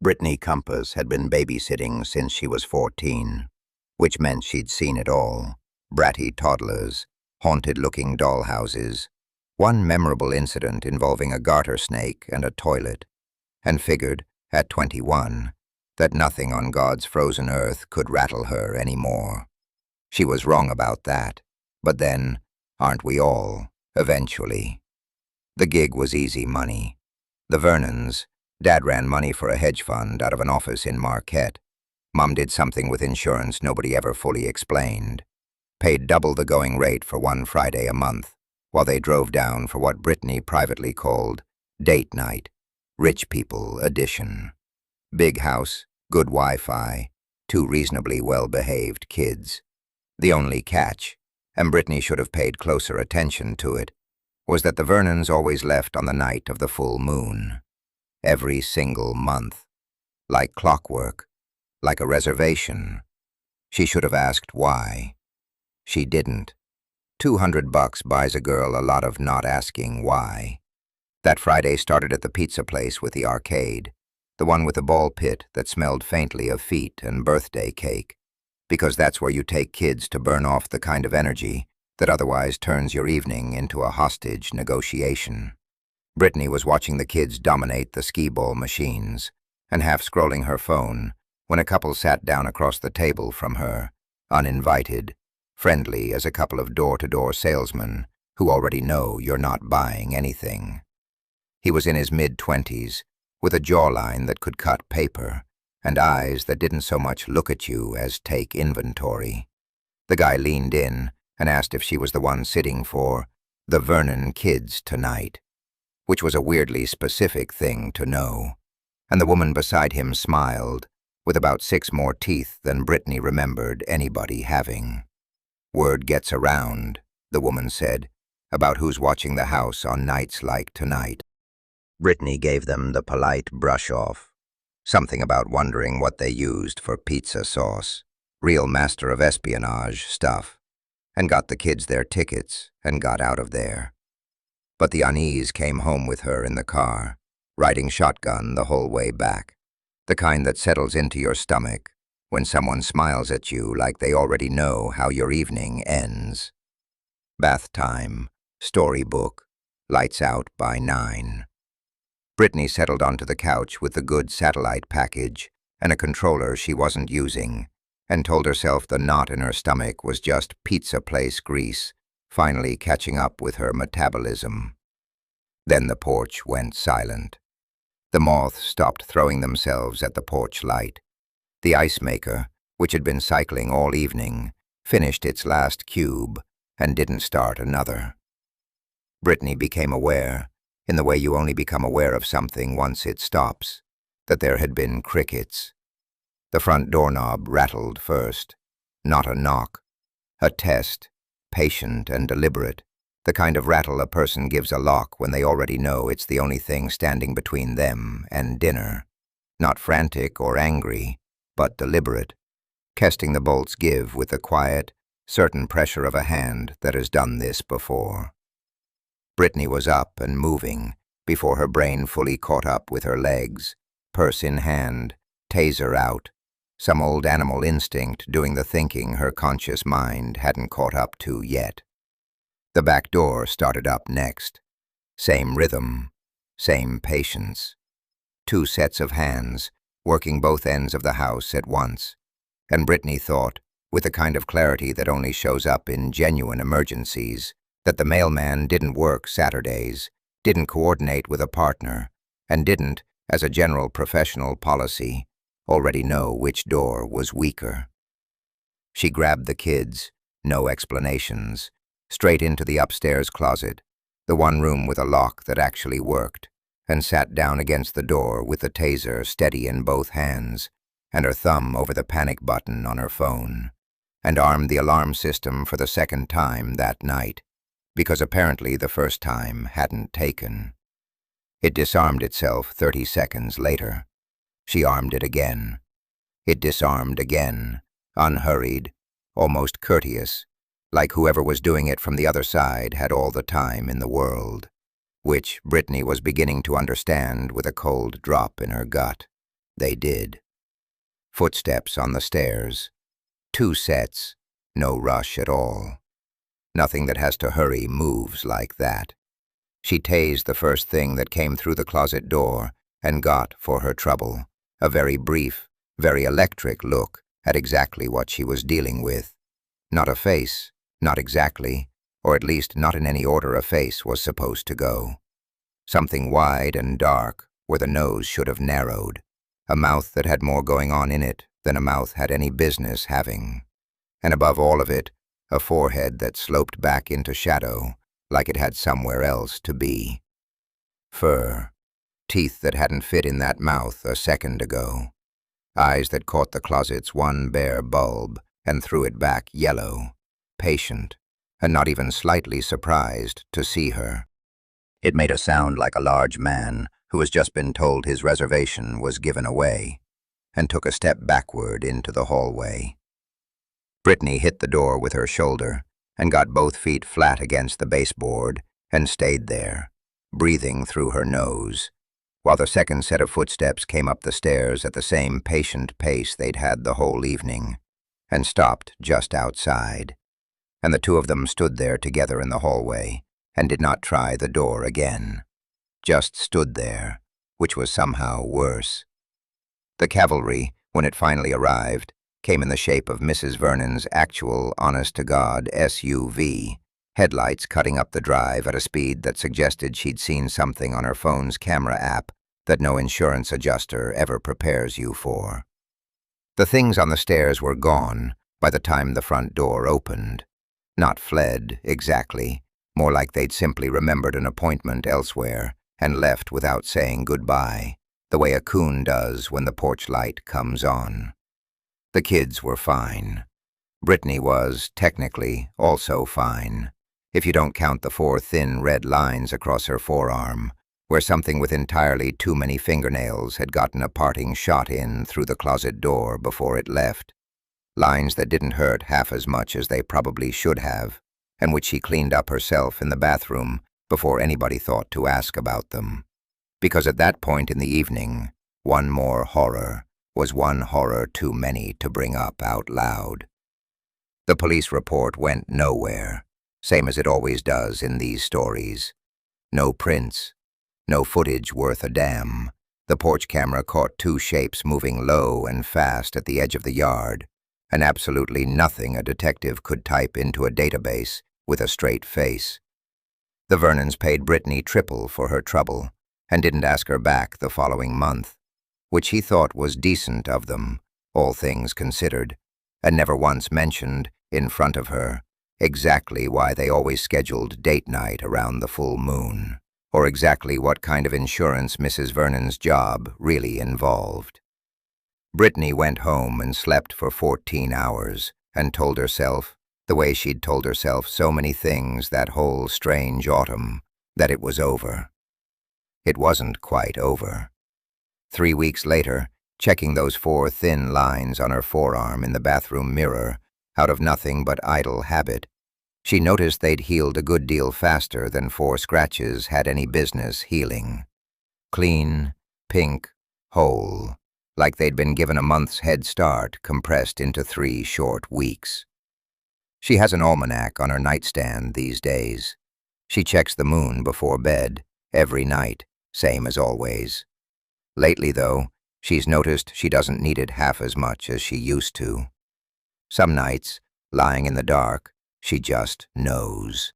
Brittany Compass had been babysitting since she was 14, which meant she'd seen it all: bratty toddlers, haunted-looking dollhouses, one memorable incident involving a garter snake and a toilet, and figured, at 21, that nothing on God's frozen earth could rattle her anymore. She was wrong about that, but then, aren't we all, eventually? The gig was easy money. The Vernons, Dad ran money for a hedge fund out of an office in Marquette. Mom did something with insurance nobody ever fully explained. Paid double the going rate for one Friday a month, while they drove down for what Brittany privately called date night, rich people edition. Big house, good Wi-Fi, two reasonably well-behaved kids. The only catch, and Brittany should have paid closer attention to it, was that the Vernons always left on the night of the full moon. Every single month. Like clockwork, like a reservation. She should have asked why. She didn't. $200 buys a girl a lot of not asking why. That Friday started at the pizza place with the arcade, the one with the ball pit that smelled faintly of feet and birthday cake, because that's where you take kids to burn off the kind of energy that otherwise turns your evening into a hostage negotiation. Brittany was watching the kids dominate the skee-ball machines and half-scrolling her phone when a couple sat down across the table from her, uninvited, friendly as a couple of door-to-door salesmen who already know you're not buying anything. He was in his mid-20s, with a jawline that could cut paper and eyes that didn't so much look at you as take inventory. The guy leaned in and asked if she was the one sitting for the Vernon kids tonight, which was a weirdly specific thing to know, and the woman beside him smiled, with about 6 more teeth than Brittany remembered anybody having. Word gets around, the woman said, about who's watching the house on nights like tonight. Brittany gave them the polite brush-off, something about wondering what they used for pizza sauce, real master of espionage stuff, and got the kids their tickets and got out of there. But the unease came home with her in the car, riding shotgun the whole way back, the kind that settles into your stomach when someone smiles at you like they already know how your evening ends. Bath time, storybook, lights out by 9. Brittany settled onto the couch with the good satellite package and a controller she wasn't using, and told herself the knot in her stomach was just pizza place grease finally catching up with her metabolism. Then the porch went silent. The moths stopped throwing themselves at the porch light. The ice maker, which had been cycling all evening, finished its last cube and didn't start another. Brittany became aware, in the way you only become aware of something once it stops, that there had been crickets. The front doorknob rattled first. Not a knock. A test, patient and deliberate, the kind of rattle a person gives a lock when they already know it's the only thing standing between them and dinner. Not frantic or angry, but deliberate. Casting the bolts give with the quiet, certain pressure of a hand that has done this before. Brittany was up and moving before her brain fully caught up with her legs, purse in hand, taser out, some old animal instinct doing the thinking her conscious mind hadn't caught up to yet. The back door started up next. Same rhythm, same patience. 2 sets of hands, working both ends of the house at once, and Brittany thought, with the kind of clarity that only shows up in genuine emergencies, that the mailman didn't work Saturdays, didn't coordinate with a partner, and didn't, as a general professional policy, already know which door was weaker. She grabbed the kids, no explanations, straight into the upstairs closet, the one room with a lock that actually worked, and sat down against the door with the taser steady in both hands and her thumb over the panic button on her phone, and armed the alarm system for the 2nd time that night, because apparently the first time hadn't taken. It disarmed itself 30 seconds later. She armed it again. It disarmed again, unhurried, almost courteous, like whoever was doing it from the other side had all the time in the world, which Brittany was beginning to understand with a cold drop in her gut. They did. Footsteps on the stairs. 2 sets, no rush at all. Nothing that has to hurry moves like that. She tased the first thing that came through the closet door and got, for her trouble, a very brief, very electric look at exactly what she was dealing with. Not a face, not exactly, or at least not in any order a face was supposed to go. Something wide and dark where the nose should have narrowed, a mouth that had more going on in it than a mouth had any business having, and above all of it, a forehead that sloped back into shadow like it had somewhere else to be. Fur, teeth that hadn't fit in that mouth a second ago, eyes that caught the closet's one bare bulb and threw it back yellow, patient, and not even slightly surprised to see her. It made a sound like a large man who has just been told his reservation was given away, and took a step backward into the hallway. Brittany hit the door with her shoulder and got both feet flat against the baseboard and stayed there, breathing through her nose, while the second set of footsteps came up the stairs at the same patient pace they'd had the whole evening, and stopped just outside, and the two of them stood there together in the hallway and did not try the door again. Just stood there, which was somehow worse. The cavalry, when it finally arrived, came in the shape of Mrs. Vernon's actual, honest-to-God SUV, headlights cutting up the drive at a speed that suggested she'd seen something on her phone's camera app that no insurance adjuster ever prepares you for. The things on the stairs were gone by the time the front door opened. Not fled, exactly, more like they'd simply remembered an appointment elsewhere and left without saying goodbye, the way a coon does when the porch light comes on. The kids were fine. Brittany was, technically, also fine, if you don't count the 4 thin red lines across her forearm, where something with entirely too many fingernails had gotten a parting shot in through the closet door before it left. Lines that didn't hurt half as much as they probably should have, and which she cleaned up herself in the bathroom before anybody thought to ask about them. Because at that point in the evening, one more horror was one horror too many to bring up out loud. The police report went nowhere, same as it always does in these stories. No prints, no footage worth a damn. The porch camera caught 2 shapes moving low and fast at the edge of the yard, and absolutely nothing a detective could type into a database with a straight face. The Vernons paid Brittany triple for her trouble, and didn't ask her back the following month, which he thought was decent of them, all things considered, and never once mentioned, in front of her, exactly why they always scheduled date night around the full moon, or exactly what kind of insurance Mrs. Vernon's job really involved. Brittany went home and slept for 14 hours, and told herself, the way she'd told herself so many things that whole strange autumn, that it was over. It wasn't quite over. 3 weeks later, checking those 4 thin lines on her forearm in the bathroom mirror, out of nothing but idle habit, she noticed they'd healed a good deal faster than 4 scratches had any business healing. Clean, pink, whole, like they'd been given a month's head start compressed into 3 short weeks. She has an almanac on her nightstand these days. She checks the moon before bed, every night, same as always. Lately, though, she's noticed she doesn't need it half as much as she used to. Some nights, lying in the dark, she just knows.